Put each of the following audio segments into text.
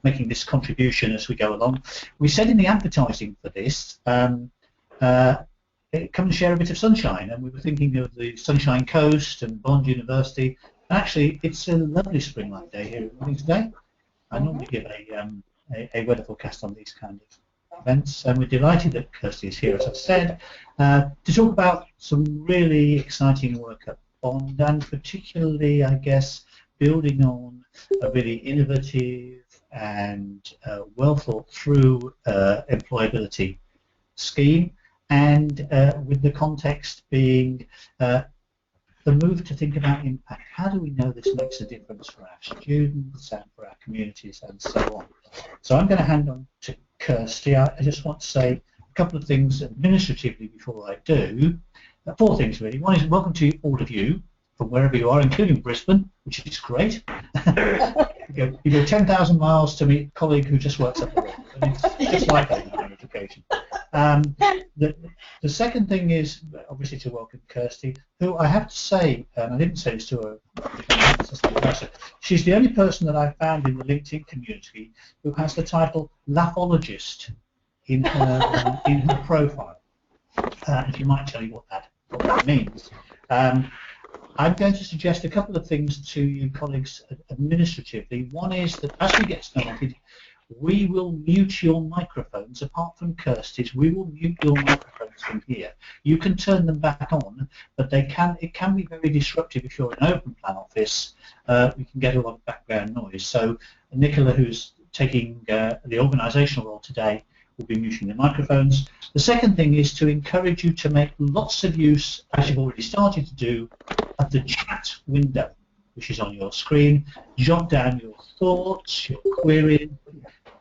making this contribution as we go along. We said in the advertising for this, come and share a bit of sunshine, and we were thinking of the Sunshine Coast and Bond University. And actually, it's a lovely spring-like day here in Wellington today. I normally give a weather forecast on these kind of events, and we're delighted that Kirsty is here, as I've said, to talk about some really exciting work at Bond, and particularly, I guess, building on a really innovative and well thought through employability scheme, and with the context being the move to think about impact. How do we know this makes a difference for our students and for our communities and so on? So I'm going to hand on to Kirsty. I just want to say a couple of things administratively before I do. 4 things really. One is welcome to all of you from wherever you are, including Brisbane, which is great. You go 10,000 miles to meet a colleague who just works up the road. I mean, it's just like that in higher education. The second thing is obviously to welcome Kirsty, who I have to say, and I didn't say this to her, she's the only person that I found in the LinkedIn community who has the title Laphologist in her profile. If you might tell you what that means. I'm going to suggest a couple of things to you colleagues administratively. One is that as we get started, we will mute your microphones. Apart from Kirsty's, we will mute your microphones from here. You can turn them back on, but it can be very disruptive if you're in an open plan office. We can get a lot of background noise. So Nicola, who's taking the organisational role today, will be muting the microphones. The second thing is to encourage you to make lots of use, as you've already started to do, of the chat window, which is on your screen. Jot down your thoughts, your queries,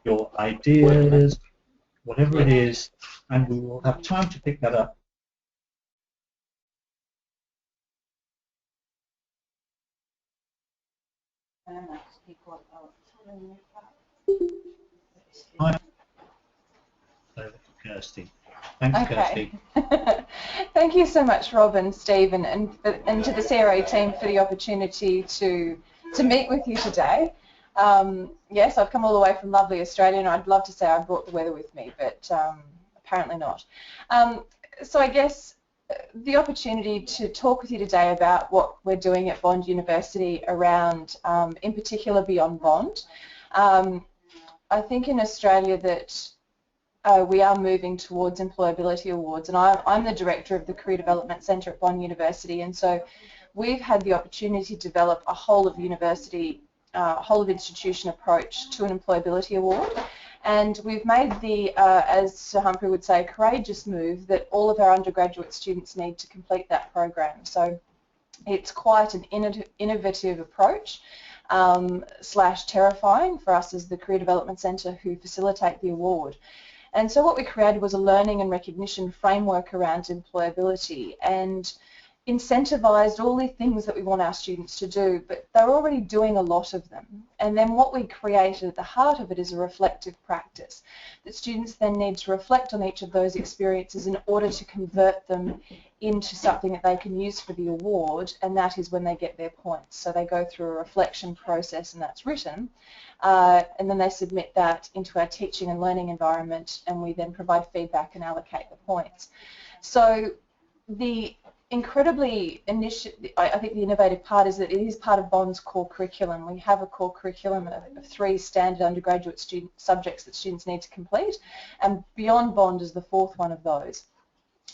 your ideas, whatever it is, and we will have time to pick that up. Over to Kirsty. Thanks, okay. Kirsty. Thank you so much, Rob and Steve, and to the CRA team for the opportunity to meet with you today. Yes, I've come all the way from lovely Australia, and I'd love to say I brought the weather with me, but apparently not. So I guess the opportunity to talk with you today about what we're doing at Bond University around, in particular, beyond Bond. I think in Australia that we are moving towards employability awards, and I'm the director of the Career Development Centre at Bond University, and so we've had the opportunity to develop a whole of university, whole of institution approach to an employability award, and we've made the, as Sir Humphrey would say, courageous move that all of our undergraduate students need to complete that program. So it's quite an innovative approach. / terrifying for us as the Career Development Centre who facilitate the award. And so what we created was a learning and recognition framework around employability and incentivised all the things that we want our students to do, but they're already doing a lot of them. And then what we created at the heart of it is a reflective practice that students then need to reflect on each of those experiences in order to convert them into something that they can use for the award, and that is when they get their points. So they go through a reflection process, and that's written, and then they submit that into our teaching and learning environment, and we then provide feedback and allocate the points. So the incredibly I think the innovative part is that it is part of Bond's core curriculum. We have a core curriculum of 3 standard undergraduate subjects that students need to complete, and Beyond Bond is the 4th one of those.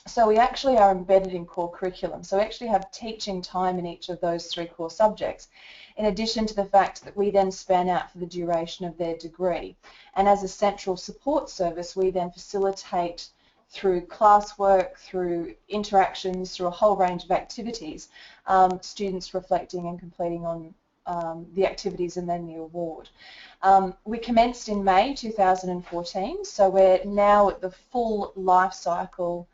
So we actually are embedded in core curriculum. So we actually have teaching time in each of those 3 core subjects, in addition to the fact that we then span out for the duration of their degree. And as a central support service, we then facilitate through classwork, through interactions, through a whole range of activities, students reflecting and completing on the activities and then the award. We commenced in May 2014, so we're now at the full life cycle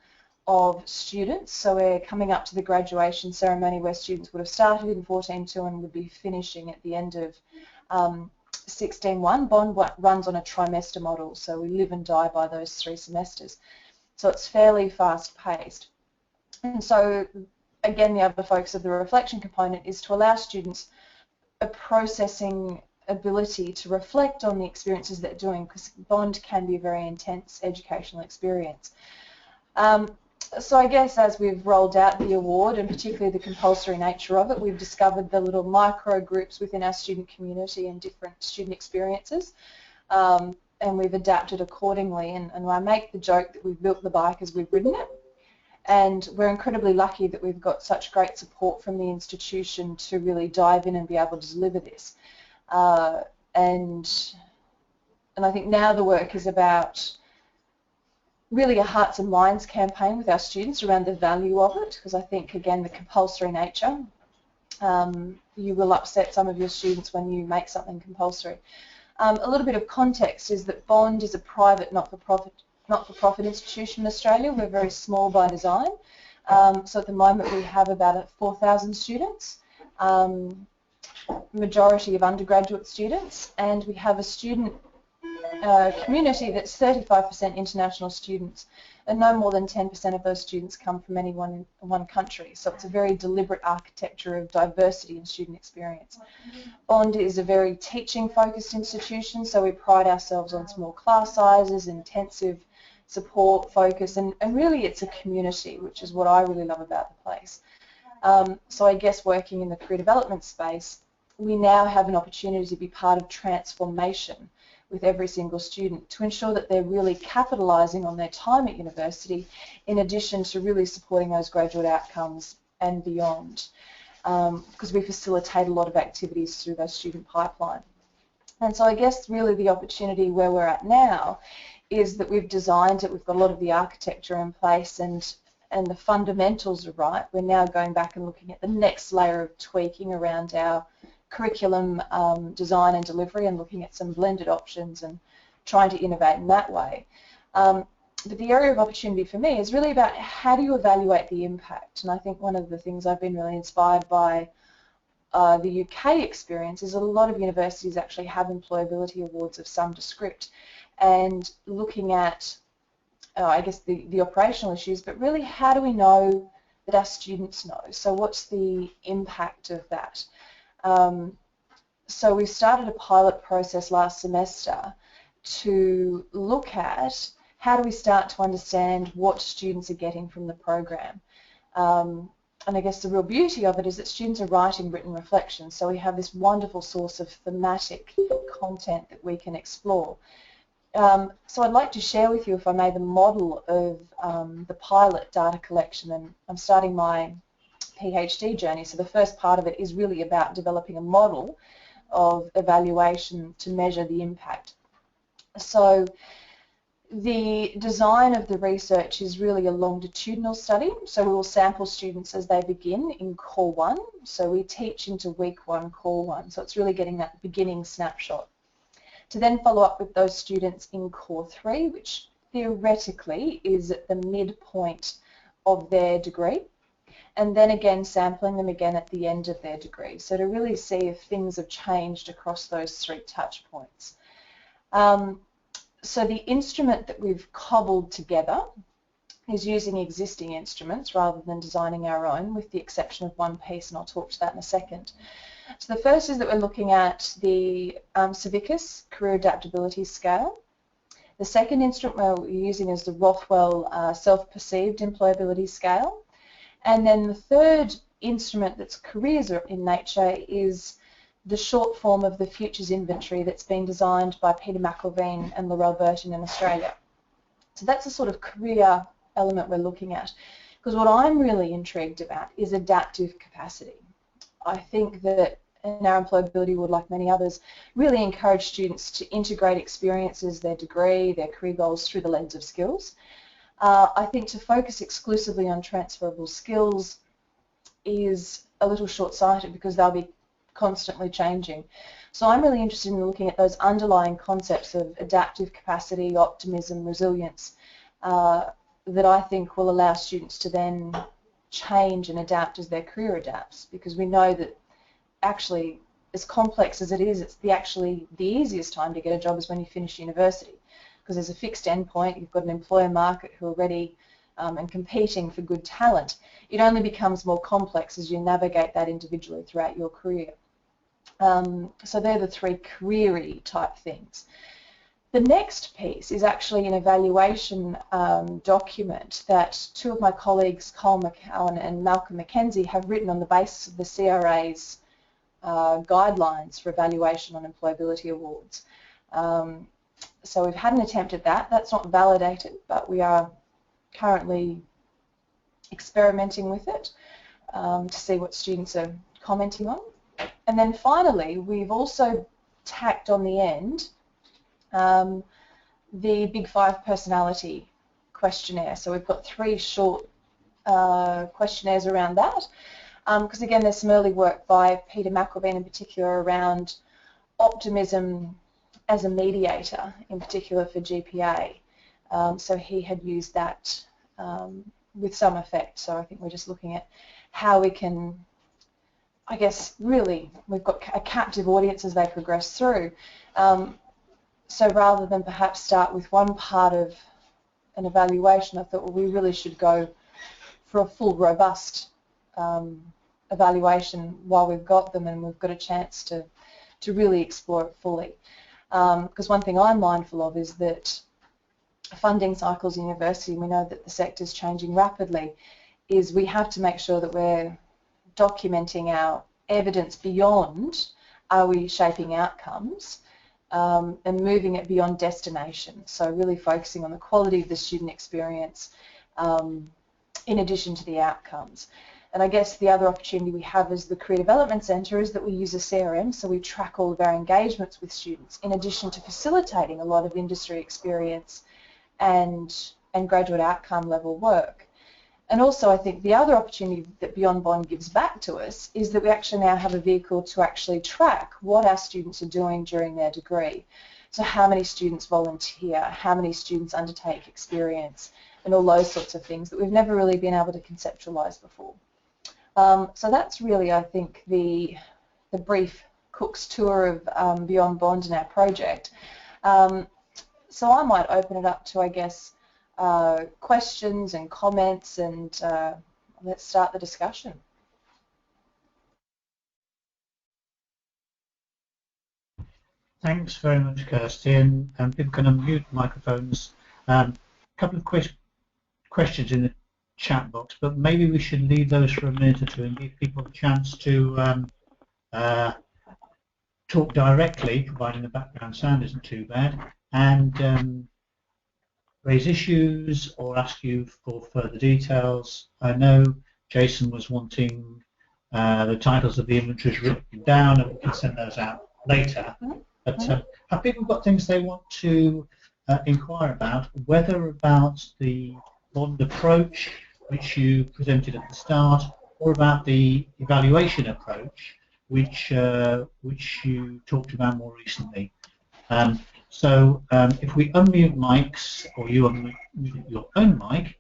of students, so we're coming up to the graduation ceremony where students would have started in 14.2 and would be finishing at the end of 16.1. Bond runs on a trimester model, so we live and die by those 3 semesters. So it's fairly fast-paced. And so, again, the other focus of the reflection component is to allow students a processing ability to reflect on the experiences they're doing, because Bond can be a very intense educational experience. So I guess as we've rolled out the award, and particularly the compulsory nature of it, we've discovered the little micro groups within our student community and different student experiences, and we've adapted accordingly. And I make the joke that we've built the bike as we've ridden it, and we're incredibly lucky that we've got such great support from the institution to really dive in and be able to deliver this. And I think now the work is about really a hearts and minds campaign with our students around the value of it, because I think, again, the compulsory nature, you will upset some of your students when you make something compulsory. A little bit of context is that Bond is a private not-for-profit institution in Australia. We're very small by design. So at the moment we have about 4,000 students, majority of undergraduate students, and we have a student community that's 35% international students, and no more than 10% of those students come from any one country. So it's a very deliberate architecture of diversity in student experience. Bond is a very teaching-focused institution, so we pride ourselves on small class sizes, intensive support, focus, and really it's a community, which is what I really love about the place. So I guess working in the career development space, we now have an opportunity to be part of transformation with every single student to ensure that they're really capitalising on their time at university, in addition to really supporting those graduate outcomes and beyond, because we facilitate a lot of activities through those student pipeline. And so I guess really the opportunity where we're at now is that we've designed it, we've got a lot of the architecture in place, and the fundamentals are right. We're now going back and looking at the next layer of tweaking around our curriculum design and delivery, and looking at some blended options and trying to innovate in that way. But the area of opportunity for me is really about how do you evaluate the impact, and I think one of the things I've been really inspired by the UK experience is a lot of universities actually have employability awards of some descript, and looking at I guess the operational issues, but really how do we know that our students know? So what's the impact of that? So we started a pilot process last semester to look at how do we start to understand what students are getting from the program. And I guess the real beauty of it is that students are writing written reflections, so we have this wonderful source of thematic content that we can explore. So I'd like to share with you, if I may, the model of the pilot data collection, and I'm starting my PhD journey, so the first part of it is really about developing a model of evaluation to measure the impact. So the design of the research is really a longitudinal study, so we will sample students as they begin in Core 1, so we teach into Week 1, Core 1, so it's really getting that beginning snapshot. To then follow up with those students in Core 3, which theoretically is at the midpoint of their degree, and then again sampling them again at the end of their degree, so to really see if things have changed across those 3 touch points. So the instrument that we've cobbled together is using existing instruments rather than designing our own, with the exception of one piece, and I'll talk to that in a second. So the first is that we're looking at the Civicus Career Adaptability Scale. The second instrument we're using is the Rothwell Self-Perceived Employability Scale. And then the third instrument that's careers in nature is the short form of the Futures Inventory that's been designed by Peter McElveen and Laurel Burton in Australia. So that's the sort of career element we're looking at, because what I'm really intrigued about is adaptive capacity. I think that in our employability would, like many others, really encourage students to integrate experiences, their degree, their career goals through the lens of skills. I think to focus exclusively on transferable skills is a little short-sighted, because they'll be constantly changing. So I'm really interested in looking at those underlying concepts of adaptive capacity, optimism, resilience, that I think will allow students to then change and adapt as their career adapts, because we know that actually, as complex as it is, it's actually the easiest time to get a job is when you finish university, because there's a fixed endpoint, you've got an employer market who are ready and competing for good talent. It only becomes more complex as you navigate that individually throughout your career. So they're the three query type things. The next piece is actually an evaluation document that two of my colleagues, Cole McCowan and Malcolm McKenzie, have written on the basis of the CRA's guidelines for evaluation on employability awards. So we've had an attempt at that. That's not validated, but we are currently experimenting with it to see what students are commenting on. And then finally, we've also tacked on the end the Big Five personality questionnaire. So we've got 3 short questionnaires around that. Because again, there's some early work by Peter McElveen in particular around optimism as a mediator, in particular for GPA. So he had used that with some effect. So I think we're just looking at how we can, I guess, really, we've got a captive audience as they progress through. So rather than perhaps start with one part of an evaluation, I thought, well, we really should go for a full, robust evaluation while we've got them and we've got a chance to really explore it fully. Because one thing I'm mindful of is that funding cycles in university, we know that the sector is changing rapidly, is we have to make sure that we're documenting our evidence beyond are we shaping outcomes and moving it beyond destination. So really focusing on the quality of the student experience in addition to the outcomes. And I guess the other opportunity we have as the Career Development Centre is that we use a CRM, so we track all of our engagements with students in addition to facilitating a lot of industry experience and graduate outcome level work. And also I think the other opportunity that Beyond Bond gives back to us is that we actually now have a vehicle to actually track what our students are doing during their degree. So how many students volunteer, how many students undertake experience, and all those sorts of things that we've never really been able to conceptualise before. So that's really, I think, the brief Cook's tour of Beyond Bond and our project. So I might open it up to, I guess, questions and comments, and let's start the discussion. Thanks very much, Kirsty, and people can unmute microphones. A couple of questions in the chat box, but maybe we should leave those for a minute or two and give people a chance to talk directly, providing the background sound isn't too bad, and raise issues or ask you for further details. I know Jason was wanting the titles of the inventories written down, and we can send those out later. But have people got things they want to inquire about, whether about the bond approach, which you presented at the start, or about the evaluation approach, which you talked about more recently? So if we unmute mics, or you unmute your own mic,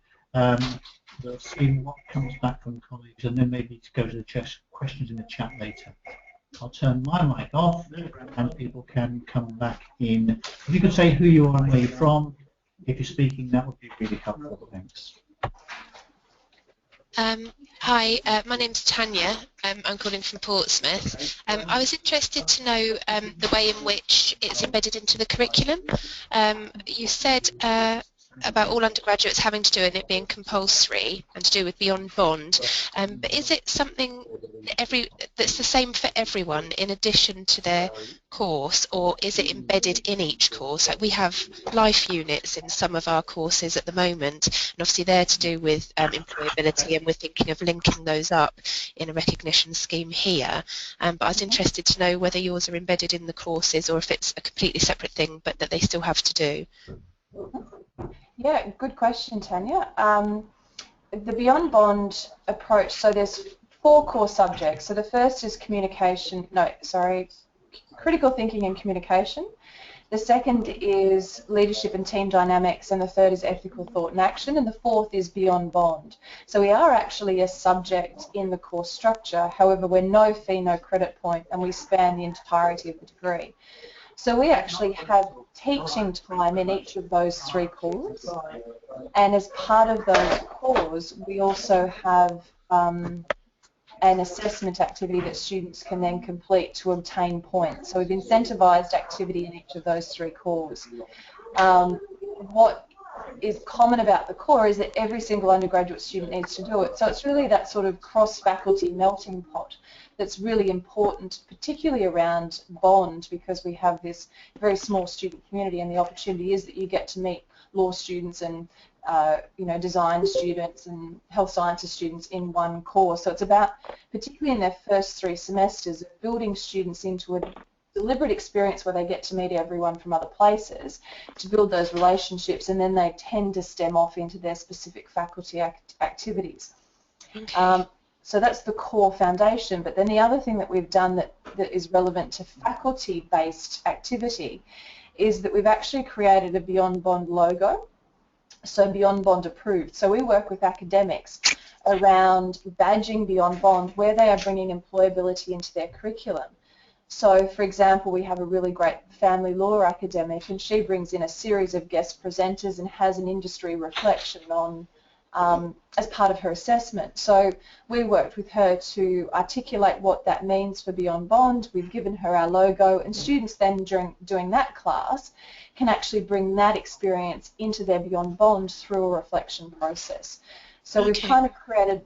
we'll see what comes back from colleagues, and then maybe to go to the questions in the chat later. I'll turn my mic off, and people can come back in. If you could say who you are and where you're from, if you're speaking, that would be really helpful. Thanks. Hi, my name's Tanya. I'm calling from Portsmouth. I was interested to know the way in which it's embedded into the curriculum. You said about all undergraduates having to do it and it being compulsory and to do with Beyond Bond, but is it something that's the same for everyone in addition to their course, or is it embedded in each course? Like we have life units in some of our courses at the moment, and obviously they're to do with employability, and we're thinking of linking those up in a recognition scheme here. But I was interested to know whether yours are embedded in the courses or if it's a completely separate thing but that they still have to do. Yeah, good question, Tanya. The Beyond Bond approach, so there's 4 core subjects. So the first is critical thinking and communication. The second is leadership and team dynamics, and the third is ethical thought and action, and the fourth is Beyond Bond. So we are actually a subject in the course structure, however we're no fee, no credit point, and we span the entirety of the degree. So we actually have teaching time in each of those 3 cores, and as part of those cores we also have an assessment activity that students can then complete to obtain points. So we've incentivised activity in each of those 3 cores. What is common about the core is that every single undergraduate student needs to do it. So it's really that sort of cross-faculty melting pot that's really important, particularly around bond, because we have this very small student community, and the opportunity is that you get to meet law students and design students and health sciences students in one course. So it's about, particularly in their first 3 semesters, building students into a deliberate experience where they get to meet everyone from other places to build those relationships, and then they tend to stem off into their specific faculty activities. Okay. So that's the core foundation. But then the other thing that we've done that is relevant to faculty-based activity is that we've actually created a Beyond Bond logo, so Beyond Bond approved. So we work with academics around badging Beyond Bond where they are bringing employability into their curriculum. So, for example, we have a really great family law academic, and she brings in a series of guest presenters and has an industry reflection on as part of her assessment. So we worked with her to articulate what that means for Beyond Bond. We've given her our logo, and students then, during doing that class, can actually bring that experience into their Beyond Bond through a reflection process. So Okay. we've kind of created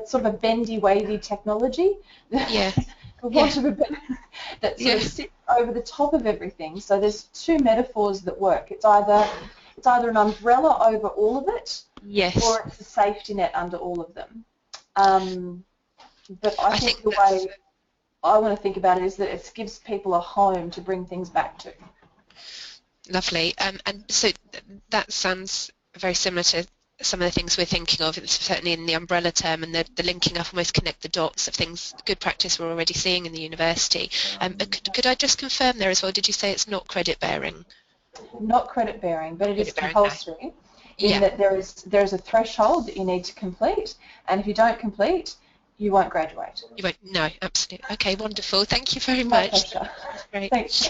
sort of a bendy, wavy technology. Yeah. For want of a better, that sort of sits over the top of everything. So there's 2 metaphors that work. It's either an umbrella over all of it, Yes. or it's a safety net under all of them. But I think the way I want to think about it is that it gives people a home to bring things back to. Lovely. And so that sounds very similar to some of the things we're thinking of. It's certainly in the umbrella term, and the linking up, almost connect the dots of things, good practice we're already seeing in the university. Could I just confirm there as well, did you say it's not credit bearing? Not credit bearing, but it is compulsory in that there is a threshold that you need to complete, and if you don't complete, you won't graduate. You won't? No, absolutely. Okay, wonderful. Thank you very My much. pleasure. Great. Thanks.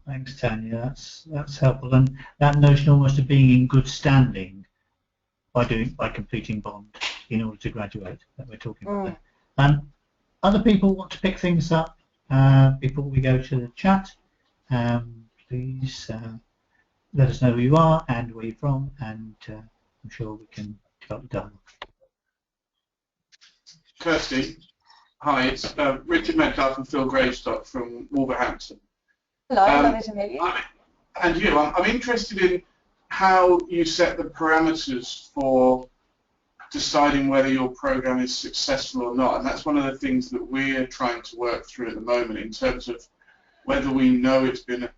Thanks, Tanya. That's helpful. And that notion almost of being in good standing by completing bond in order to graduate that we're talking about there. Other people want to pick things up before we go to the chat. Please let us know who you are and where you're from, and I'm sure we can develop the dialogue. Kirsty, hi, it's Richard Metcalf and Phil Gravestock from Wolverhampton. Hello, lovely to meet you. I'm interested in how you set the parameters for deciding whether your program is successful or not, and that's one of the things that we're trying to work through at the moment in terms of whether we know it's been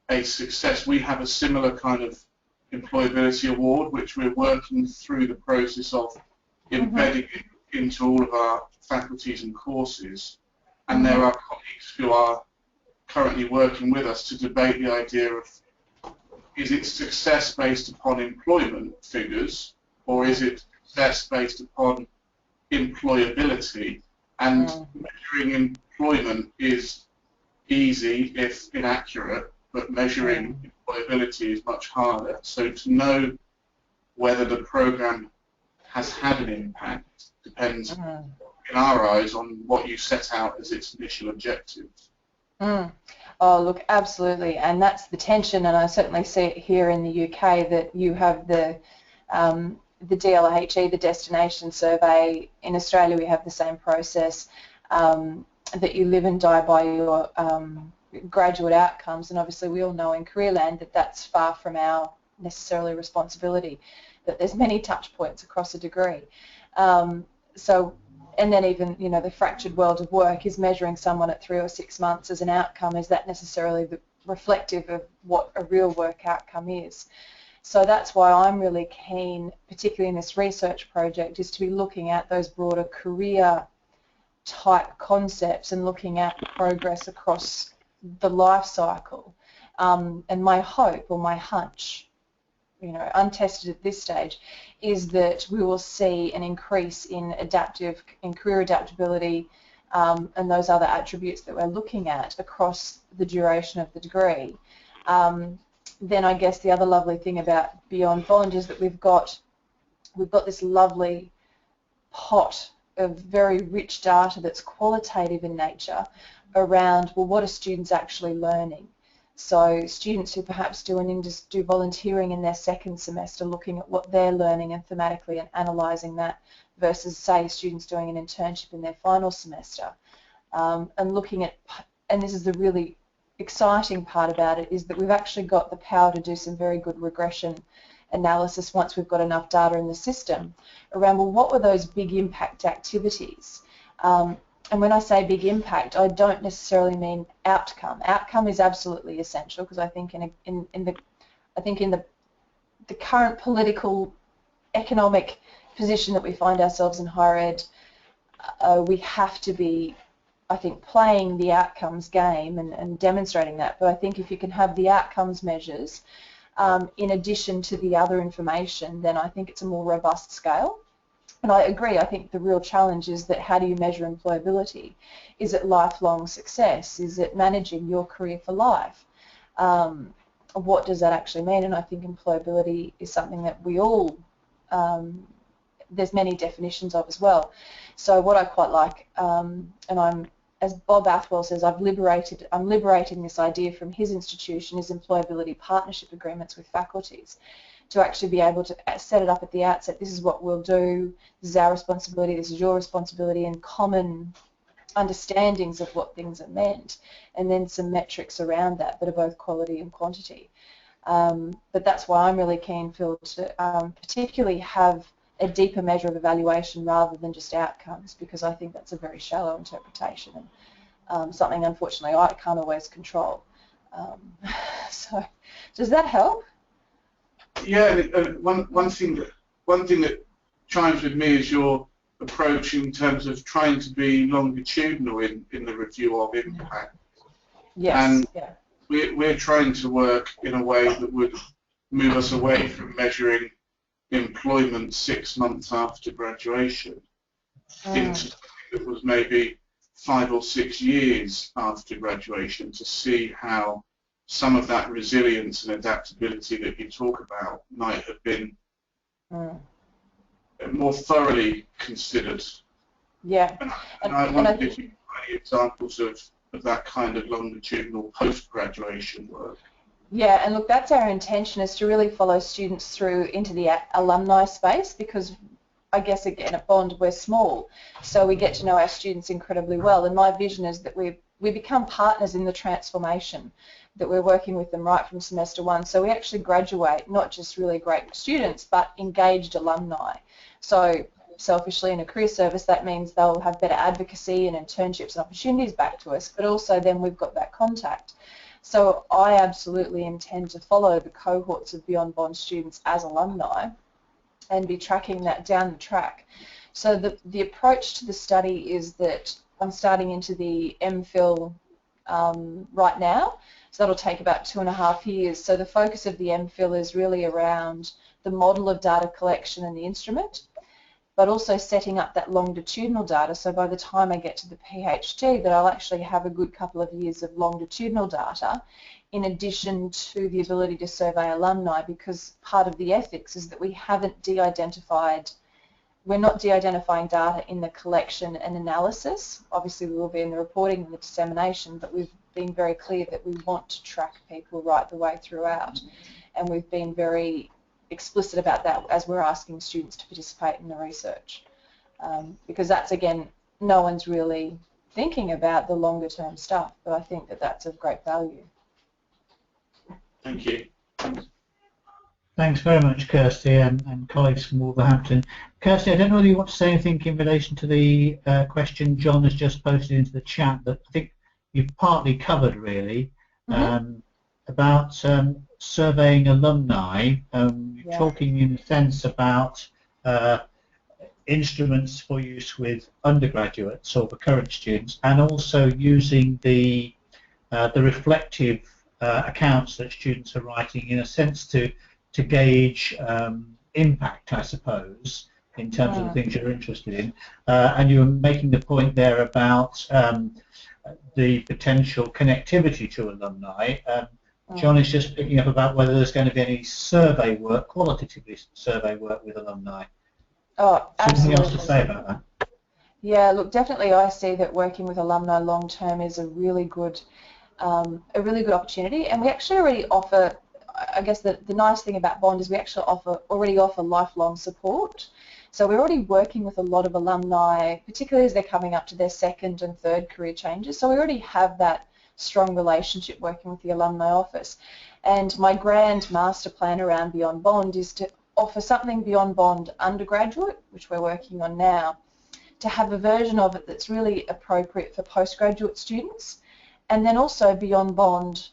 a success. We have a similar kind of employability award which we're working through the process of embedding it into all of our faculties and courses, and there are colleagues who are currently working with us to debate the idea of, is it success based upon employment figures, or is it success based upon employability? And measuring employment is easy if inaccurate, but measuring employability is much harder. So to know whether the program has had an impact depends, in our eyes, on what you set out as its initial objectives. Oh, look, absolutely, and that's the tension, and I certainly see it here in the UK that you have the DLHE, the destination survey. In Australia, we have the same process, that you live and die by your graduate outcomes, and obviously we all know in Careerland that that's far from our necessarily responsibility, that there's many touch points across a degree. And then even, the fractured world of work is measuring someone at 3 or 6 months as an outcome. Is that necessarily reflective of what a real work outcome is? So that's why I'm really keen, particularly in this research project, is to be looking at those broader career type concepts and looking at progress across the life cycle. And my hope, or my hunch, untested at this stage, is that we will see an increase in career adaptability and those other attributes that we're looking at across the duration of the degree. Then I guess the other lovely thing about Beyond Bond is that we've got we've got this lovely pot of very rich data that's qualitative in nature around, well, what are students actually learning? So students who perhaps do volunteering in their second semester, looking at what they're learning and thematically and analysing that, versus, say, students doing an internship in their final semester, and looking at, and this is the really exciting part about it, is that we've actually got the power to do some very good regression analysis once we've got enough data in the system around, well, what were those big impact activities? And when I say big impact, I don't necessarily mean outcome. Outcome is absolutely essential, because I think in the current political, economic position that we find ourselves in higher ed, we have to be, I think, playing the outcomes game and demonstrating that. But I think if you can have the outcomes measures in addition to the other information, then I think it's a more robust scale. And I agree, I think the real challenge is that how do you measure employability? Is it lifelong success? Is it managing your career for life? What does that actually mean? And I think employability is something that we all, there's many definitions of as well. So what I quite like, and I'm, as Bob Athwell says, I'm liberating this idea from his institution, is employability partnership agreements with faculties, to actually be able to set it up at the outset. This is what we'll do, this is our responsibility, this is your responsibility, and common understandings of what things are meant, and then some metrics around that that are both quality and quantity. But that's why I'm really keen, Phil, to particularly have a deeper measure of evaluation rather than just outcomes, because I think that's a very shallow interpretation, and something unfortunately I can't always control. So does that help? Yeah, one thing that chimes with me is your approach in terms of trying to be longitudinal in the review of impact. Yes. And yeah. we're trying to work in a way that would move us away from measuring employment 6 months after graduation into something that was maybe 5 or 6 years after graduation, to see how some of that resilience and adaptability that you talk about might have been more thoroughly considered. Yeah. And I wondered if you have any examples of that kind of longitudinal post-graduation work. Yeah, and look, that's our intention, is to really follow students through into the alumni space, because I guess, again, at Bond we're small, so we get to know our students incredibly well, and my vision is that we become partners in the transformation, that we're working with them right from semester one. So we actually graduate not just really great students, but engaged alumni. So selfishly, in a career service, that means they'll have better advocacy and internships and opportunities back to us, but also then we've got that contact. So I absolutely intend to follow the cohorts of Beyond Bond students as alumni and be tracking that down the track. So the approach to the study is that I'm starting into the MPhil right now. So that'll take about 2.5 years. So the focus of the MPhil is really around the model of data collection and the instrument, but also setting up that longitudinal data. So by the time I get to the PhD, that I'll actually have a good couple of years of longitudinal data, in addition to the ability to survey alumni, because part of the ethics is that we haven't de-identified, we're not de-identifying data in the collection and analysis. Obviously we will be in the reporting and the dissemination, but we've been very clear that we want to track people right the way throughout, and we've been very explicit about that as we're asking students to participate in the research, because that's, again, no one's really thinking about the longer term stuff, but I think that that's of great value. Thank you. Thanks very much, Kirsty, and colleagues from Wolverhampton. Kirsty, I don't know whether you want to say anything in relation to the question John has just posted into the chat that I think you've partly covered, really, about surveying alumni. You're talking in a sense about instruments for use with undergraduates or for current students, and also using the reflective accounts that students are writing, in a sense to gauge impact, I suppose, in terms of the things you're interested in. And you were making the point there about the potential connectivity to alumni. John is just picking up about whether there's going to be any survey work, qualitative survey work with alumni. Oh, Anything else to absolutely. say about that? Yeah, look, definitely I see that working with alumni long term is a really good opportunity, and we actually already offer, I guess the nice thing about Bond is we actually already offer lifelong support. So we're already working with a lot of alumni, particularly as they're coming up to their second and third career changes. So we already have that strong relationship working with the alumni office. And my grand master plan around Beyond Bond is to offer something Beyond Bond undergraduate, which we're working on now, to have a version of it that's really appropriate for postgraduate students, and then also Beyond Bond,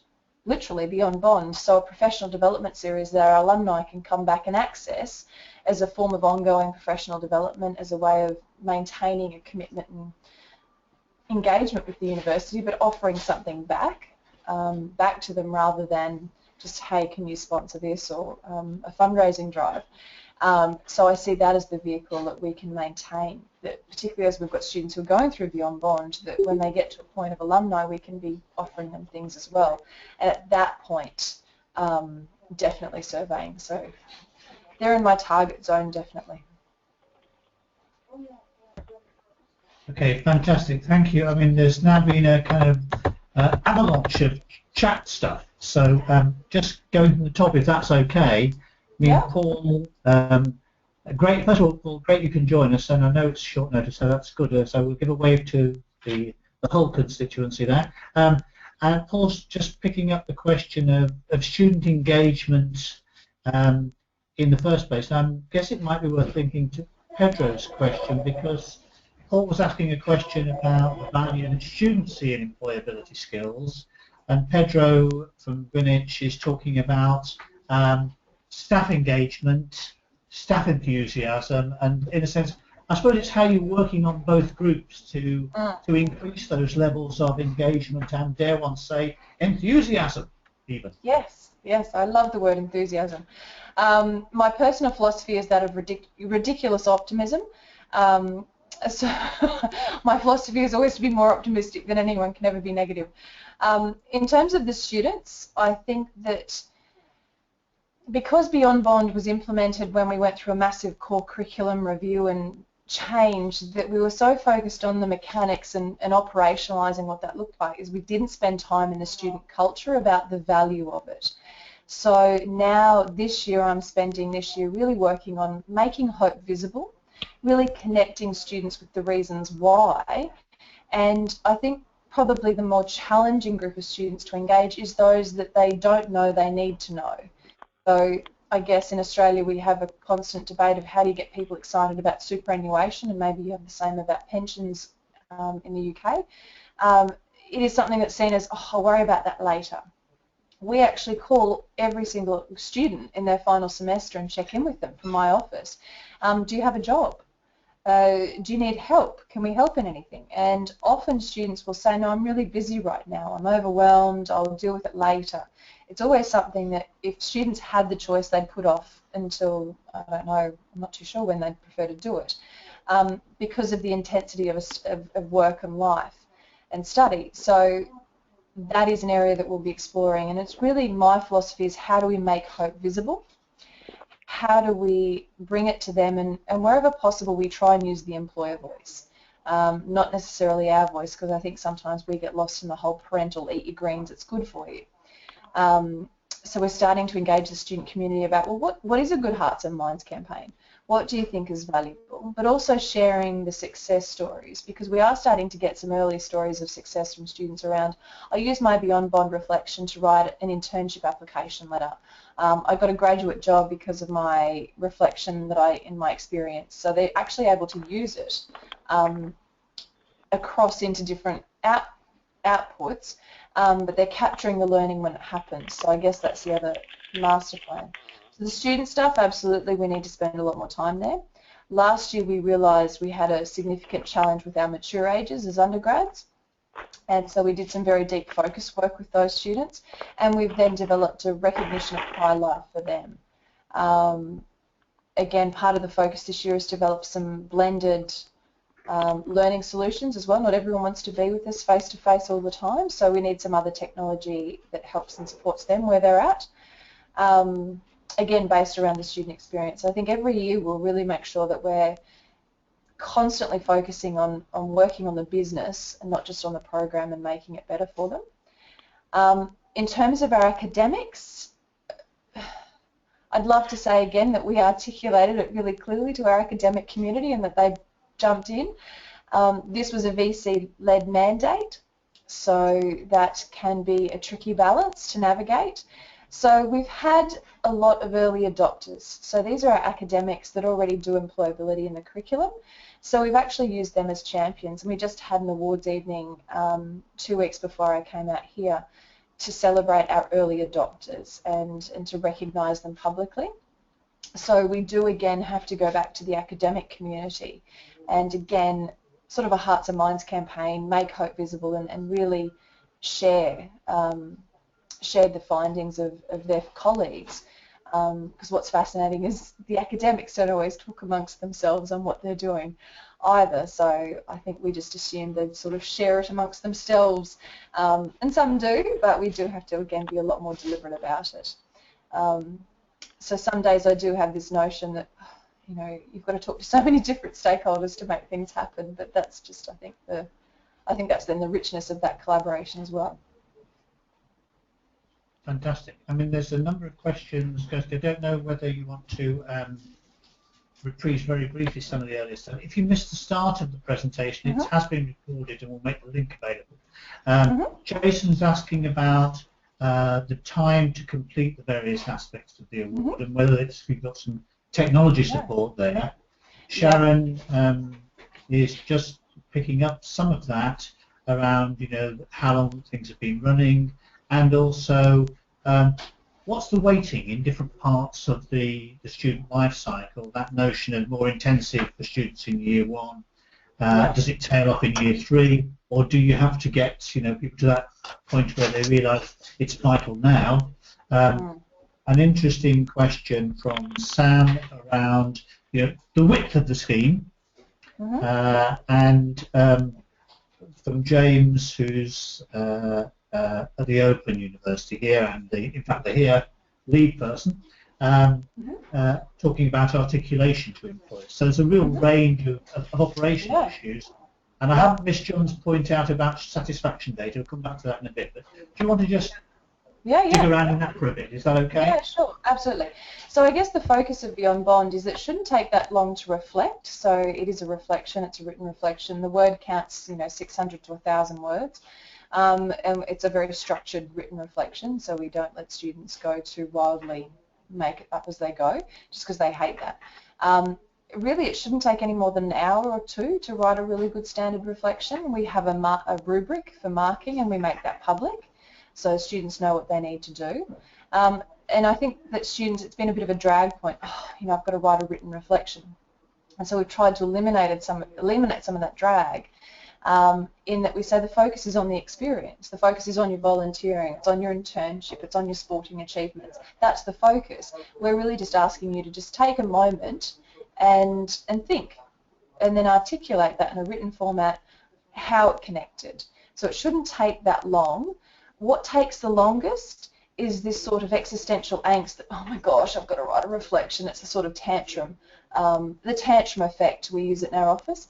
literally Beyond Bond, so a professional development series that our alumni can come back and access as a form of ongoing professional development, as a way of maintaining a commitment and engagement with the university, but offering something back to them, rather than just, hey, can you sponsor this, or a fundraising drive. So I see that as the vehicle that we can maintain, that particularly as we've got students who are going through Beyond Bond, that when they get to a point of alumni, we can be offering them things as well. And at that point, definitely surveying. So they're in my target zone, definitely. Okay, fantastic. Thank you. I mean, there's now been a kind of avalanche of chat stuff. So just going from the top, if that's okay. Me and Paul, great. First of all, Paul, great you can join us, and I know it's short notice, so that's good. So we'll give a wave to the whole constituency there. And Paul's just picking up the question of student engagement in the first place. I guess it might be worth thinking to Pedro's question, because Paul was asking a question about the value that students see in employability skills, and Pedro from Greenwich is talking about staff engagement, staff enthusiasm, and in a sense, I suppose it's how you're working on both groups to increase those levels of engagement and, dare one say, enthusiasm even. Yes, I love the word enthusiasm. My personal philosophy is that of ridiculous optimism. So my philosophy is always to be more optimistic than anyone can ever be negative. In terms of the students, I think that because Beyond Bond was implemented when we went through a massive core curriculum review and change, that we were so focused on the mechanics and operationalising what that looked like, is we didn't spend time in the student culture about the value of it. So now this year I'm spending really working on making hope visible, really connecting students with the reasons why, and I think probably the more challenging group of students to engage is those that they don't know they need to know. So I guess in Australia we have a constant debate of how do you get people excited about superannuation, and maybe you have the same about pensions in the UK. It is something that's seen as, oh, I'll worry about that later. We actually call every single student in their final semester and check in with them from my office. Do you have a job? Do you need help? Can we help in anything? And often students will say, no, I'm really busy right now. I'm overwhelmed. I'll deal with it later. It's always something that if students had the choice, they'd put off until, I don't know, I'm not too sure when they'd prefer to do it, because of the intensity of work and life and study. So that is an area that we'll be exploring, and it's really my philosophy is how do we make hope visible? How do we bring it to them, and wherever possible we try and use the employer voice, not necessarily our voice, because I think sometimes we get lost in the whole parental eat your greens, it's good for you. So we're starting to engage the student community about, well, what is a good Hearts and Minds campaign? What do you think is valuable? But also sharing the success stories, because we are starting to get some early stories of success from students around, I use my Beyond Bond reflection to write an internship application letter. I got a graduate job because of my reflection in my experience. So they're actually able to use it across into different outputs, but they're capturing the learning when it happens. So I guess that's the other master plan. So the student stuff, absolutely, we need to spend a lot more time there. Last year we realised we had a significant challenge with our mature ages as undergrads, and so we did some very deep focus work with those students, and we've then developed a recognition of prior life for them. Again, part of the focus this year is to develop some blended learning solutions as well. Not everyone wants to be with us face-to-face all the time, so we need some other technology that helps and supports them where they're at. again, based around the student experience. I think every year we'll really make sure that we're constantly focusing on working on the business and not just on the program and making it better for them. In terms of our academics, I'd love to say again that we articulated it really clearly to our academic community and that they jumped in. This was a VC-led mandate, so that can be a tricky balance to navigate. So we've had a lot of early adopters. So these are our academics that already do employability in the curriculum. So we've actually used them as champions. And we just had an awards evening 2 weeks before I came out here to celebrate our early adopters and to recognise them publicly. So we do again have to go back to the academic community and again sort of a Hearts and Minds campaign, make hope visible and really share the findings of their colleagues, because what's fascinating is the academics don't always talk amongst themselves on what they're doing either, so I think we just assume they'd sort of share it amongst themselves, and some do, but we do have to again be a lot more deliberate about it. So some days I do have this notion that you've got to talk to so many different stakeholders to make things happen, but that's just I think that's then the richness of that collaboration as well. Fantastic. I mean, there's a number of questions, Kirsty. I don't know whether you want to reprise very briefly some of the earlier stuff. If you missed the start of the presentation, it has been recorded and we'll make the link available. Jason's asking about the time to complete the various aspects of the award and whether we've got some technology support there. Sharon is just picking up some of that around, how long things have been running, and also what's the weighting in different parts of the student life cycle, that notion of more intensive for students in year 1, does it tail off in year 3, or do you have to get people to that point where they realise it's vital now? An interesting question from Sam around the width of the scheme, and from James, who's at the Open University here, and in fact the lead person, talking about articulation to employers. So there's a real range of operational issues, and I haven't missed John's point out about satisfaction data. We'll come back to that in a bit, but do you want to just dig around in that for a bit? Is that okay? Yeah, sure, absolutely. So I guess the focus of Beyond Bond is it shouldn't take that long to reflect. So it is a reflection, it's a written reflection. The word counts, 600 to 1,000 words. And it's a very structured written reflection, so we don't let students go too wildly, make it up as they go, just because they hate that. Really, it shouldn't take any more than an hour or 2 to write a really good standard reflection. We have a rubric for marking, and we make that public, so students know what they need to do. And I think that students, it's been a bit of a drag point. I've got to write a written reflection, and so we've tried to eliminate some of that drag. In that we say the focus is on the experience, the focus is on your volunteering, it's on your internship, it's on your sporting achievements. That's the focus. We're really just asking you to just take a moment and think, and then articulate that in a written format, how it connected. So it shouldn't take that long. What takes the longest is this sort of existential angst that, oh my gosh, I've got to write a reflection. It's a sort of tantrum, the tantrum effect, we use it in our office.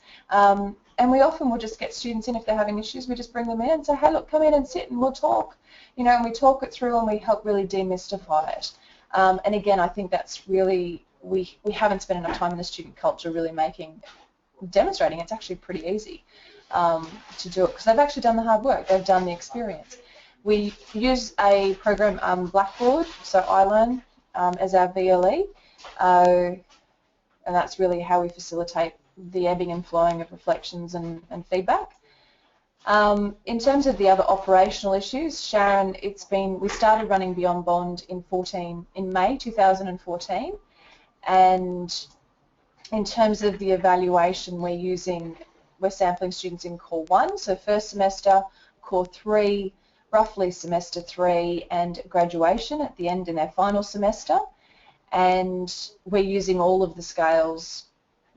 And we often will just get students in if they're having issues. We just bring them in and say, hey, look, come in and sit and we'll talk. And we talk it through and we help really demystify it. And again, I think that's really, we haven't spent enough time in the student culture really demonstrating it's actually pretty easy to do it, because they've actually done the hard work. They've done the experience. We use a program, Blackboard, so iLearn as our VLE, and that's really how we facilitate the ebbing and flowing of reflections and feedback. In terms of the other operational issues, Sharon, we started running Beyond Bond in May 2014, and in terms of the evaluation, we're sampling students in Core 1, so first semester, Core 3, roughly semester 3, and graduation at the end in their final semester, and we're using all of the scales.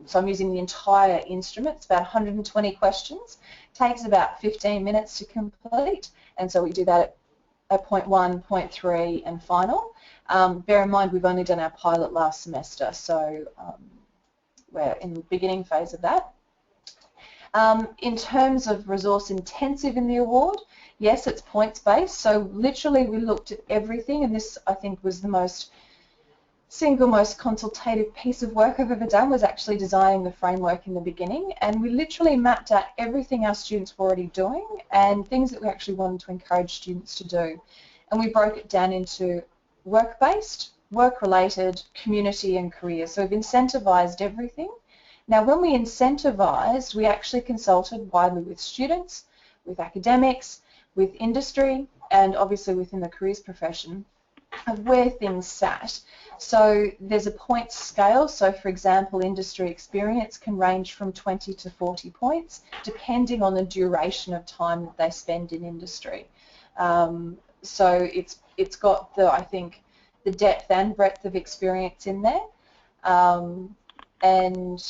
So I'm using the entire instrument. It's about 120 questions. Takes about 15 minutes to complete, and so we do that at point 1, point 3 and final. Bear in mind we've only done our pilot last semester, so we're in the beginning phase of that. In terms of resource intensive in the award, yes, it's points based, so literally we looked at everything, and this I think was the single most consultative piece of work I've ever done, was actually designing the framework in the beginning, and we literally mapped out everything our students were already doing and things that we actually wanted to encourage students to do, and we broke it down into work-based, work-related, community and career. So we've incentivised everything. Now when we incentivised, we actually consulted widely with students, with academics, with industry, and obviously within the careers profession of where things sat. So there's a points scale, so for example industry experience can range from 20 to 40 points depending on the duration of time that they spend in industry. So it's got the, I think, the depth and breadth of experience in there, and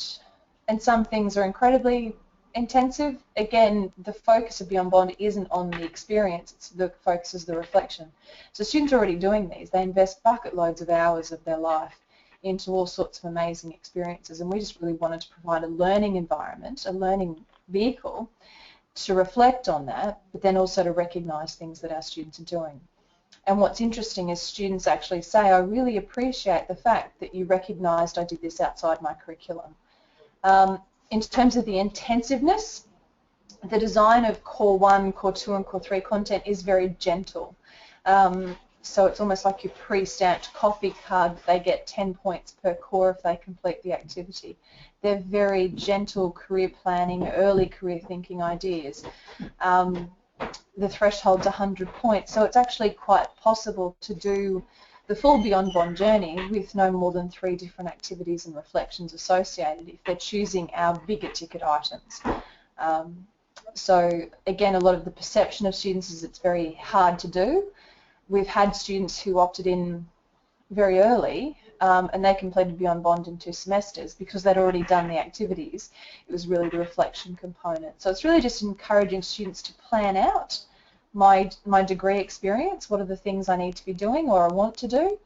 some things are incredibly intensive. Again, the focus of Beyond Bond isn't on the experience, it's the focus is the reflection. So students are already doing these. They invest bucket loads of hours of their life into all sorts of amazing experiences, and we just really wanted to provide a learning environment, a learning vehicle to reflect on that, but then also to recognise things that our students are doing. And what's interesting is students actually say, I really appreciate the fact that you recognised I did this outside my curriculum. In terms of the intensiveness, the design of Core 1, Core 2 and Core 3 content is very gentle. So it's almost like your pre-stamped coffee card. They get 10 points per core if they complete the activity. They're very gentle career planning, early career thinking ideas. The threshold's 100 points, so it's actually quite possible to do the full Beyond Bond journey with no more than 3 different activities and reflections associated if they're choosing our bigger ticket items. So again, a lot of the perception of students is it's very hard to do. We've had students who opted in very early and they completed Beyond Bond in 2 semesters because they'd already done the activities. It was really the reflection component. So it's really just encouraging students to plan out my degree experience, what are the things I need to be doing or I want to do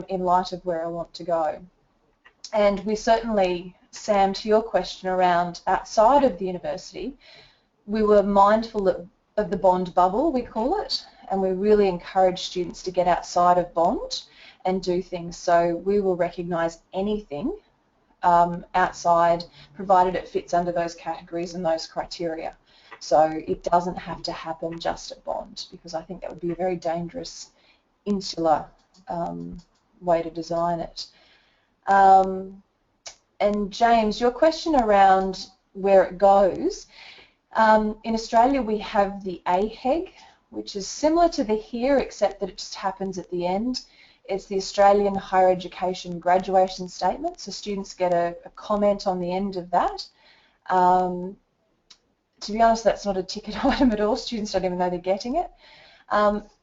in light of where I want to go. And we certainly, Sam, to your question around outside of the university, we were mindful of the bond bubble, we call it, and we really encourage students to get outside of bond and do things. So we will recognise anything outside, provided it fits under those categories and those criteria. So it doesn't have to happen just at bond, because I think that would be a very dangerous, insular way to design it. And James, your question around where it goes, in Australia we have the AHEG, which is similar to the HERE except that it just happens at the end. It's the Australian Higher Education Graduation Statement, so students get a comment on the end of that. To be honest, that's not a ticket item at all. Students don't even know they're getting it.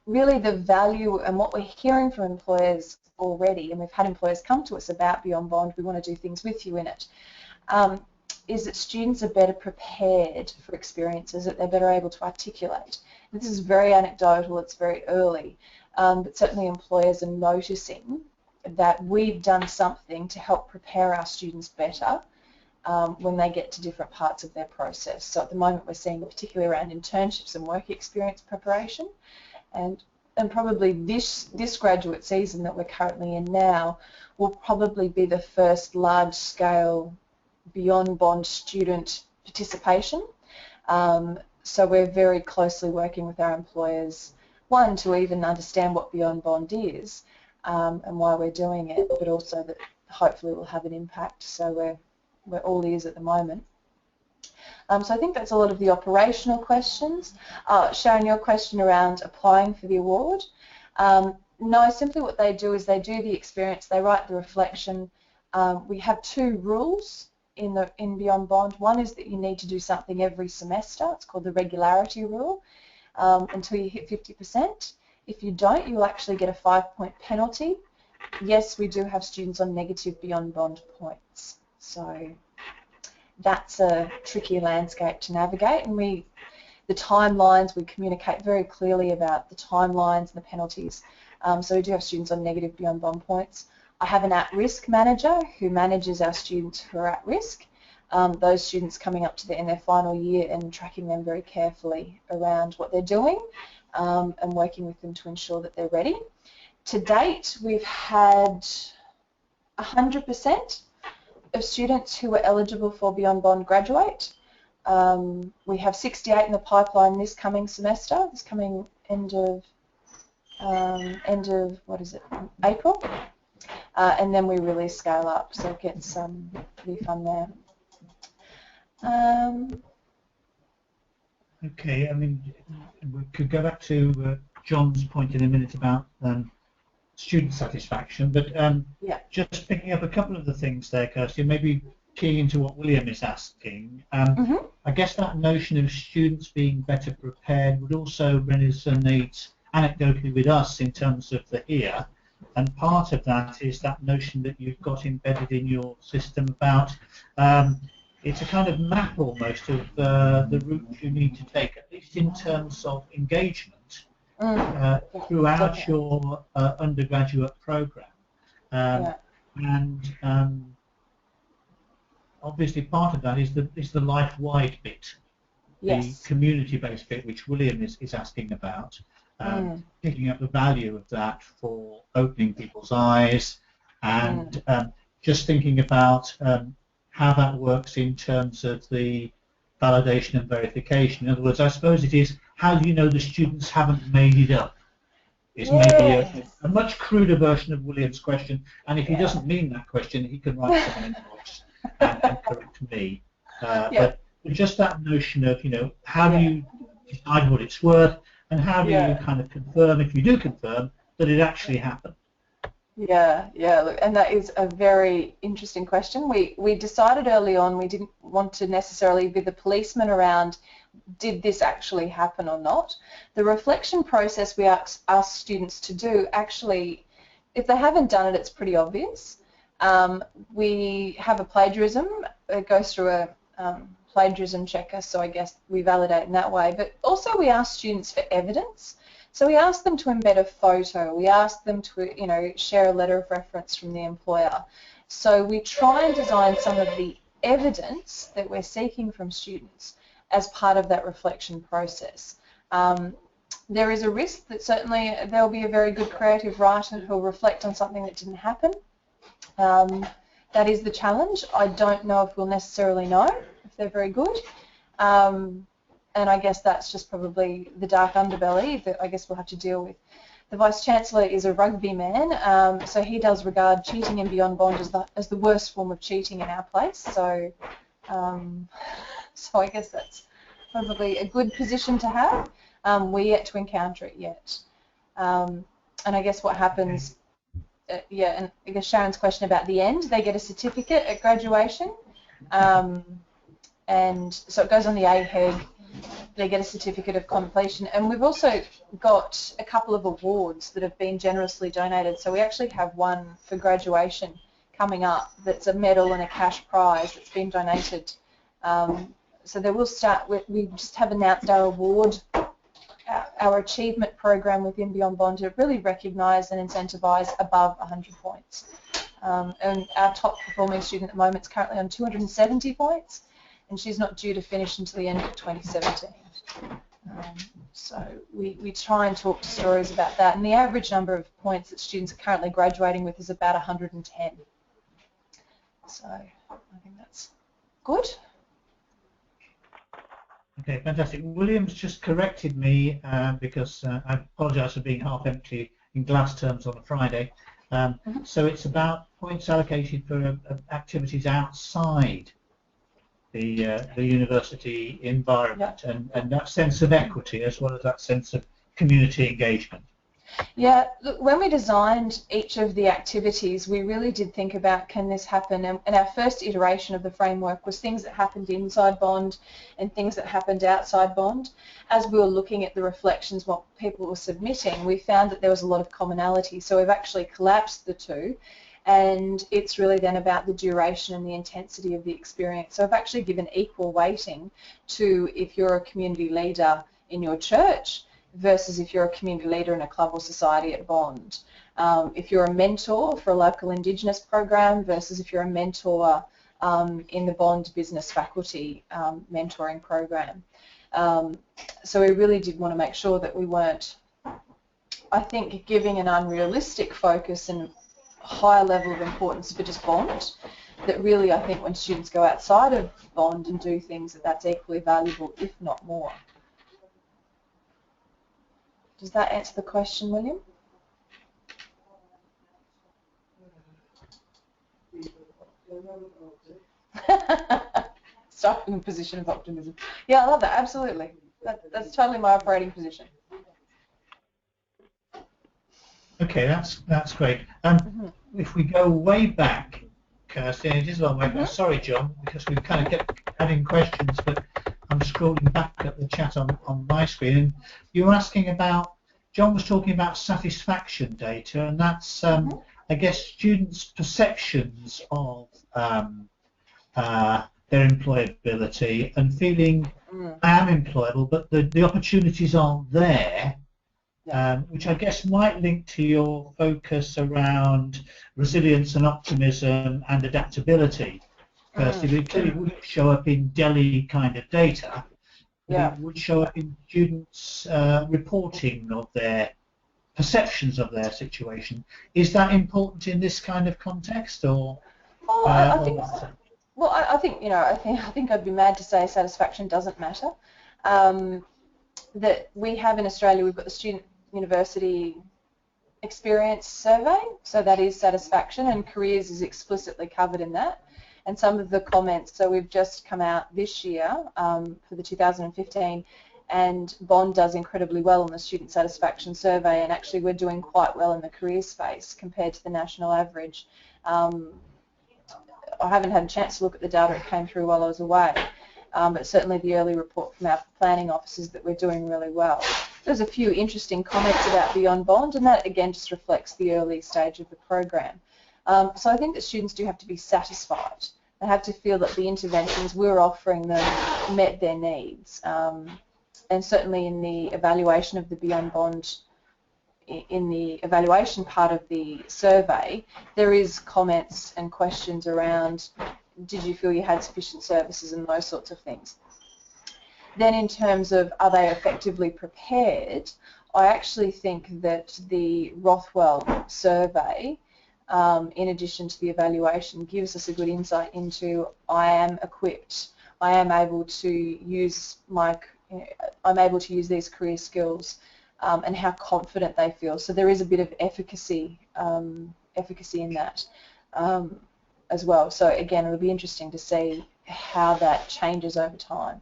Really the value and what we're hearing from employers already, and we've had employers come to us about Beyond Bond, we want to do things with you in it, is that students are better prepared for experiences, that they're better able to articulate. This is very anecdotal, it's very early, but certainly employers are noticing that we've done something to help prepare our students better when they get to different parts of their process. So at the moment we're seeing particularly around internships and work experience preparation, and probably this graduate season that we're currently in now will probably be the first large-scale Beyond Bond student participation. So we're very closely working with our employers, one, to even understand what Beyond Bond is and why we're doing it, but also that hopefully it will have an impact. So we're all ears at the moment. So I think that's a lot of the operational questions. Sharon, your question around applying for the award. No, simply what they do is they do the experience, they write the reflection. We have 2 rules in Beyond Bond. One is that you need to do something every semester. It's called the regularity rule until you hit 50%. If you don't, you'll actually get a 5-point penalty. Yes, we do have students on negative Beyond Bond points. So that's a tricky landscape to navigate, and The timelines, we communicate very clearly about the timelines and the penalties. So we do have students on negative beyond bond points. I have an at-risk manager who manages our students who are at risk. Those students coming up to in their final year and tracking them very carefully around what they're doing and working with them to ensure that they're ready. To date, we've had 100% of students who were eligible for Beyond Bond graduate. We have 68 in the pipeline this coming semester, this coming end of what is it, April, and then we really scale up, so it gets pretty fun there. Okay, I mean, we could go back to John's point in a minute about student satisfaction, but yeah. just picking up a couple of the things there, Kirsty, maybe keying into what William is asking. I guess that notion of students being better prepared would also resonate anecdotally with us in terms of the here, and part of that is that notion that you've got embedded in your system about it's a kind of map almost of the route you need to take, at least in terms of engagement throughout your undergraduate program. And obviously part of that is the life-wide bit, the community-based bit, which William is asking about, picking up the value of that for opening people's eyes, and just thinking about how that works in terms of the validation and verification. In other words, I suppose it is, how do you know the students haven't made it up? Is maybe a much cruder version of William's question, and if he doesn't mean that question, he can write something in the box and correct me. But just that notion of, how do you decide what it's worth, and how do you kind of confirm, if you do confirm, that it actually happened? Look, and that is a very interesting question. We decided early on we didn't want to necessarily be the policeman around, did this actually happen or not. The reflection process we ask students to do, actually, if they haven't done it, it's pretty obvious. We have a plagiarism. It goes through a plagiarism checker, so I guess we validate in that way. But also we ask students for evidence. So we ask them to embed a photo. We ask them to, share a letter of reference from the employer. So we try and design some of the evidence that we're seeking from students as part of that reflection process. There is a risk that certainly there'll be a very good creative writer who'll reflect on something that didn't happen. That is the challenge. I don't know if we'll necessarily know if they're very good. And I guess that's just probably the dark underbelly that I guess we'll have to deal with. The Vice-Chancellor is a rugby man, so he does regard cheating in Beyond Bond as the worst form of cheating in our place. So, so I guess that's probably a good position to have. We're yet to encounter it yet. And I guess what happens, and I guess Sharon's question about the end, they get a certificate at graduation, and so it goes on the AHEG. They get a certificate of completion, and we've also got a couple of awards that have been generously donated. So we actually have one for graduation coming up that's a medal and a cash prize that's been donated. So they will start with, we just have announced our award, our achievement program within Beyond Bond to really recognise and incentivise above 100 points. And our top performing student at the moment is currently on 270 points. And she's not due to finish until the end of 2017. So we try and talk to stories about that. And the average number of points that students are currently graduating with is about 110. So I think that's good. Okay, fantastic. William's just corrected me because I apologise for being half empty in glass terms on a Friday. So it's about points allocated for activities outside the university environment, and that sense of equity as well as that sense of community engagement. Yeah, look, when we designed each of the activities, we really did think about, can this happen? And our first iteration of the framework was things that happened inside Bond and things that happened outside Bond. As we were looking at the reflections, what people were submitting, we found that there was a lot of commonality. So we've actually collapsed the two and it's really then about the duration and the intensity of the experience. So I've actually given equal weighting to if you're a community leader in your church versus if you're a community leader in a club or society at Bond. If you're a mentor for a local Indigenous program versus if you're a mentor in the Bond Business Faculty mentoring program. So we really did want to make sure that we weren't, I think, giving an unrealistic focus and higher level of importance for just Bond, that really I think when students go outside of Bond and do things that's equally valuable, if not more. Does that answer the question, William? Start in a position of optimism. Yeah, I love that, absolutely. That's totally my operating position. Okay, that's great. If we go way back, Kirsty, and it is a long way back. Sorry, John, because we kind of kept adding questions, but I'm scrolling back at the chat on my screen, and you were asking about, John was talking about satisfaction data, and that's, I guess, students' perceptions of their employability and feeling I am employable, but the opportunities aren't there. Which I guess might link to your focus around resilience and optimism and adaptability. Firstly, it clearly wouldn't show up in Delhi kind of data, but it would show up in students' reporting of their perceptions of their situation. Is that important in this kind of context, or? Well, I think you know, I think I'd be mad to say satisfaction doesn't matter. That we have in Australia, we've got the Student University Experience Survey, so that is satisfaction, and careers is explicitly covered in that. And some of the comments, so we've just come out this year for the 2015, and Bond does incredibly well on the Student Satisfaction Survey, and actually we're doing quite well in the career space compared to the national average. I haven't had a chance to look at the data, it came through while I was away, but certainly the early report from our planning officers that we're doing really well. There's a few interesting comments about Beyond Bond, and that again just reflects the early stage of the program. So I think that students do have to be satisfied. They have to feel that the interventions we're offering them met their needs. And certainly in the evaluation of the Beyond Bond, in the evaluation part of the survey, there is comments and questions around, did you feel you had sufficient services and those sorts of things. Then in terms of are they effectively prepared, I actually think that the Rothwell survey, in addition to the evaluation, gives us a good insight into I am equipped, I am able to use I'm able to use these career skills, and how confident they feel. So there is a bit of efficacy in that as well. So again, it'll be interesting to see how that changes over time.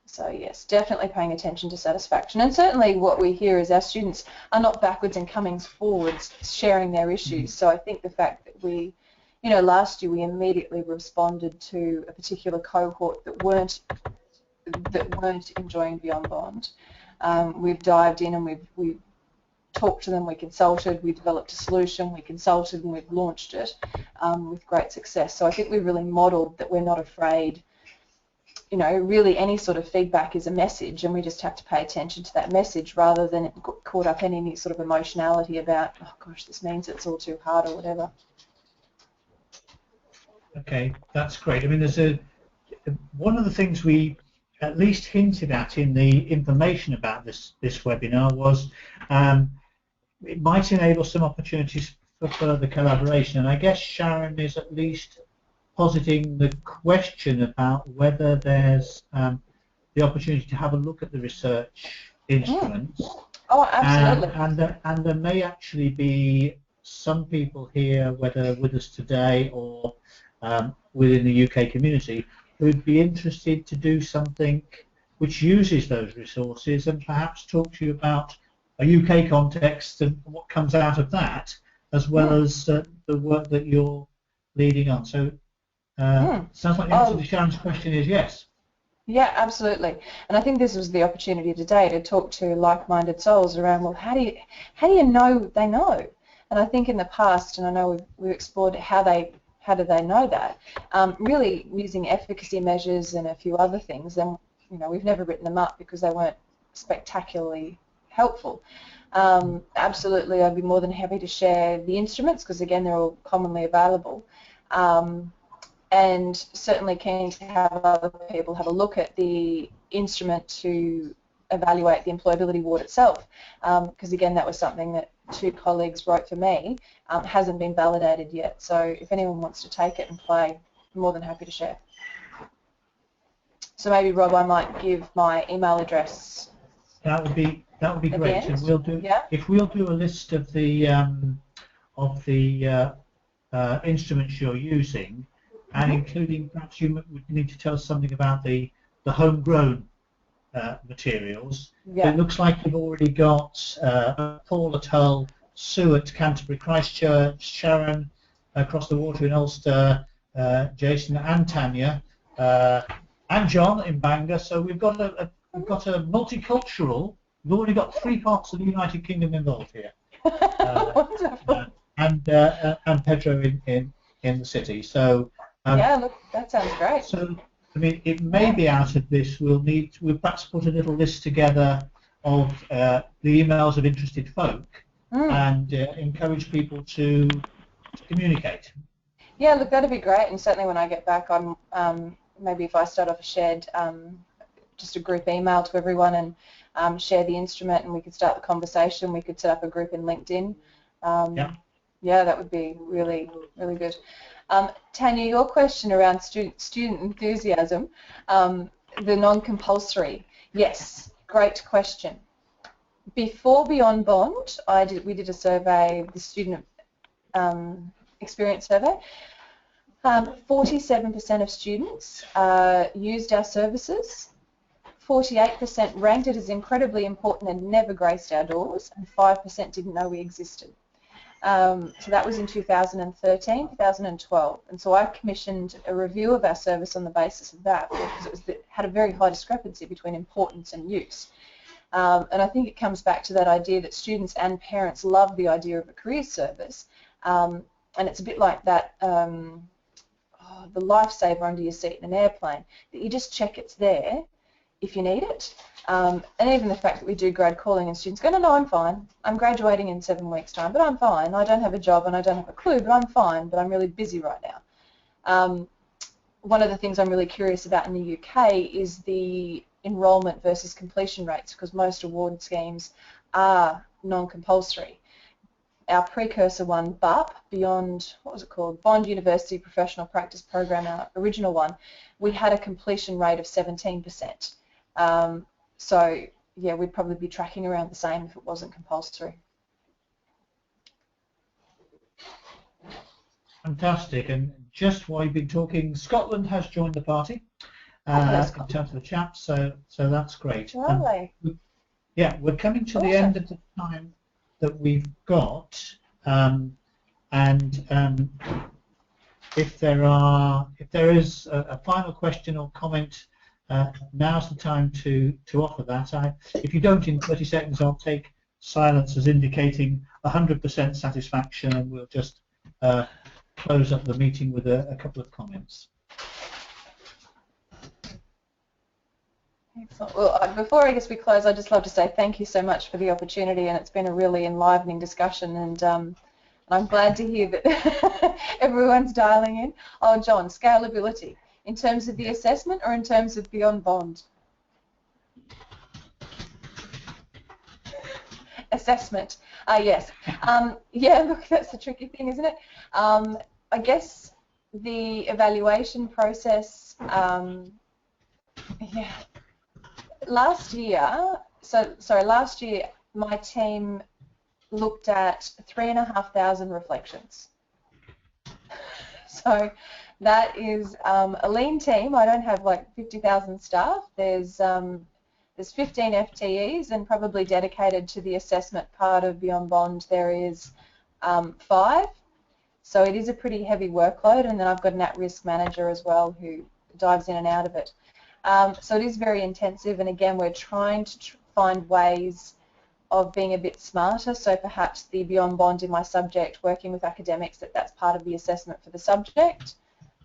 So yes, definitely paying attention to satisfaction. And certainly what we hear is our students are not backwards and coming forwards sharing their issues. So I think the fact that we, you know, last year we immediately responded to a particular cohort that weren't enjoying Beyond Bond. We've dived in and we've talked to them, we consulted, we developed a solution, we consulted, and we've launched it with great success. So I think we really modelled that we're not afraid. You know, really any sort of feedback is a message, and we just have to pay attention to that message rather than it caught up in any sort of emotionality about, oh gosh, this means it's all too hard or whatever. Okay, that's great. I mean, there's one of the things we at least hinted at in the information about this webinar was it might enable some opportunities for further collaboration, and I guess Sharon is at least positing the question about whether there's the opportunity to have a look at the research instruments. Oh, absolutely. And there may actually be some people here, whether with us today or within the UK community, who'd be interested to do something which uses those resources and perhaps talk to you about a UK context and what comes out of that, as well as the work that you're leading on. So sounds like the answer to Sharon's question is yes. Yeah, absolutely. And I think this was the opportunity today to talk to like-minded souls around, well, how do you know they know? And I think in the past, and I know we've explored how do they know that, really using efficacy measures and a few other things, and we've never written them up because they weren't spectacularly helpful. Absolutely, I'd be more than happy to share the instruments because, again, they're all commonly available. And certainly keen to have other people have a look at the instrument to evaluate the employability ward itself, because again, that was something that 2 colleagues wrote for me, hasn't been validated yet. So if anyone wants to take it and play, I'm more than happy to share. So maybe, Rob, I might give my email address. That would be great. And we'll do, if we'll do a list of the instruments you're using, and including, perhaps you would need to tell us something about the homegrown materials. It looks like you've already got Paul at Hull, Sue at Canterbury Christchurch, Sharon across the water in Ulster, Jason and Tanya, and John in Bangor. So we've got a multicultural. We've already got 3 parts of the United Kingdom involved here. Wonderful. And Pedro in the city. So yeah, look, that sounds great. So I mean, it may be out of this. We'll perhaps put a little list together of the emails of interested folk and encourage people to communicate. Yeah, look, that'd be great. And certainly when I get back, I'm maybe if I start off a shared, just a group email to everyone and share the instrument, and we could start the conversation. We could set up a group in LinkedIn. Yeah, that would be really, really good. Tanya, your question around student enthusiasm, the non-compulsory. Yes, great question. Before Beyond Bond, we did a survey, the student experience survey. 47% of students used our services. 48% ranked it as incredibly important and never graced our doors, and 5% didn't know we existed. So that was in 2013, 2012, and so I commissioned a review of our service on the basis of that, because it had a very high discrepancy between importance and use. And I think it comes back to that idea that students and parents love the idea of a career service, and it's a bit like that, the lifesaver under your seat in an airplane, that you just check it's there if you need it. And even the fact that we do grad calling and students go, no, I'm fine. I'm graduating in 7 weeks' time, but I'm fine. I don't have a job and I don't have a clue, but I'm fine, but I'm really busy right now. One of the things I'm really curious about in the UK is the enrolment versus completion rates, because most award schemes are non-compulsory. Our precursor one, BUP, Beyond, what was it called? Bond University Professional Practice Program, our original one, we had a completion rate of 17%. So, yeah, we'd probably be tracking around the same if it wasn't compulsory. Fantastic. And just while you've been talking, Scotland has joined the party in terms of the chat, so that's great. Lovely. Yeah, we're coming to the end of the time that we've got, if there is a final question or comment, now's the time to offer that. If you don't in 30 seconds, I'll take silence as indicating 100% satisfaction, and we'll just close up the meeting with a couple of comments. Excellent. Well, before I guess we close, I'd just love to say thank you so much for the opportunity, and it's been a really enlivening discussion, and I'm glad to hear that everyone's dialing in. Oh, John, scalability. In terms of the assessment or in terms of Beyond Bond? Assessment. Yes. Yeah, look, that's the tricky thing, isn't it? I guess the evaluation process, yeah. Last year my team looked at 3,500 reflections. So that is a lean team. I don't have like 50,000 staff. There's 15 FTEs, and probably dedicated to the assessment part of Beyond Bond there is 5. So it is a pretty heavy workload, and then I've got an at-risk manager as well who dives in and out of it. So it is very intensive, and again we're trying to find ways of being a bit smarter, so perhaps the Beyond Bond in my subject, working with academics, that's part of the assessment for the subject.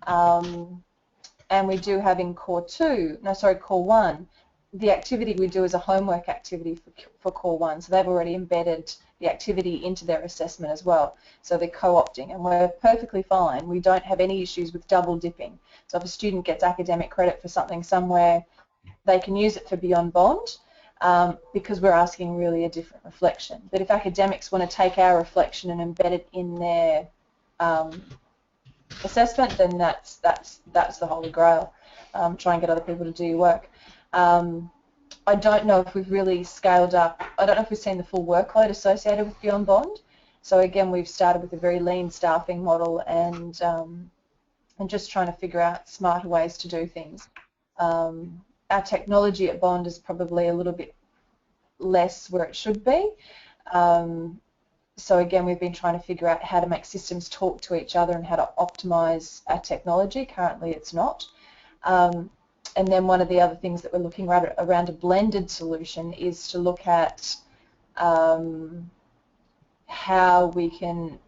And we do have in core 1, the activity we do is a homework activity for core 1, so they've already embedded the activity into their assessment as well, so they're co-opting, and we're perfectly fine. We don't have any issues with double dipping. So if a student gets academic credit for something somewhere, they can use it for Beyond Bond, because we're asking really a different reflection. But if academics want to take our reflection and embed it in their assessment, then that's the holy grail. Try and get other people to do your work. I don't know if we've really scaled up. I don't know if we've seen the full workload associated with Beyond Bond. So again, we've started with a very lean staffing model and just trying to figure out smarter ways to do things. Our technology at Bond is probably a little bit less where it should be. So again, we've been trying to figure out how to make systems talk to each other and how to optimize our technology. Currently, it's not. And then one of the other things that we're looking at around a blended solution is to look at how we can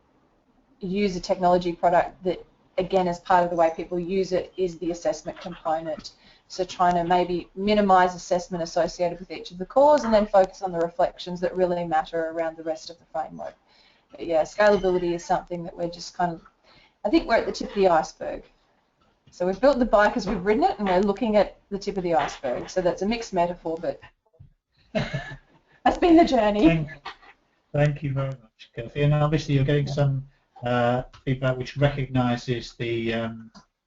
use a technology product that, again, as part of the way people use it, is the assessment component. So trying to maybe minimise assessment associated with each of the cores and then focus on the reflections that really matter around the rest of the framework. But yeah, scalability is something that we're just kind of, I think we're at the tip of the iceberg. So we've built the bike as we've ridden it, and we're looking at the tip of the iceberg. So that's a mixed metaphor, but that's been the journey. Thank you very much, Kirsty. And obviously you're getting some feedback which recognises the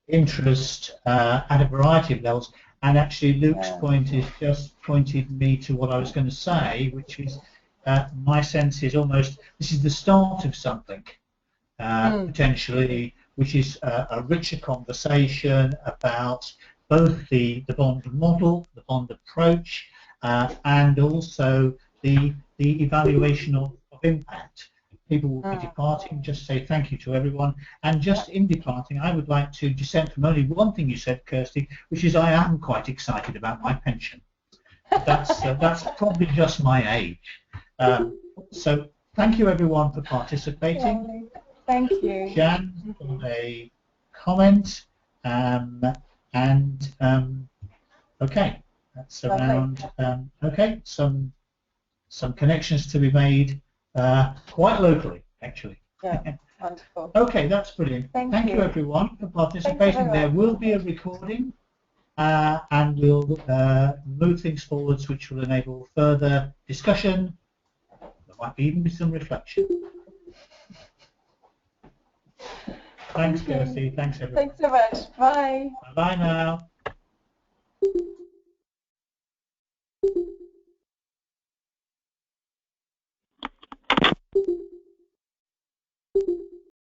interest at a variety of levels. And actually Luke's point is just pointed me to what I was going to say, which is my sense is almost this is the start of something, potentially, which is a richer conversation about both the Bond model, the Bond approach, and also the evaluation of impact. People will be departing. Just say thank you to everyone. And just in departing, I would like to dissent from only one thing you said, Kirsty, which is I am quite excited about my pension. That's probably just my age. So thank you everyone for participating. Thank you. Jan for a comment, okay, that's around. Okay, some connections to be made quite locally, actually. Yeah, wonderful. Okay, that's brilliant. Thank you everyone for participating. There will be a recording, and we'll move things forwards, which will enable further discussion. There might even be some reflection. Thanks, Kirsty. Thanks, everyone. Thanks so much. Bye. Bye now.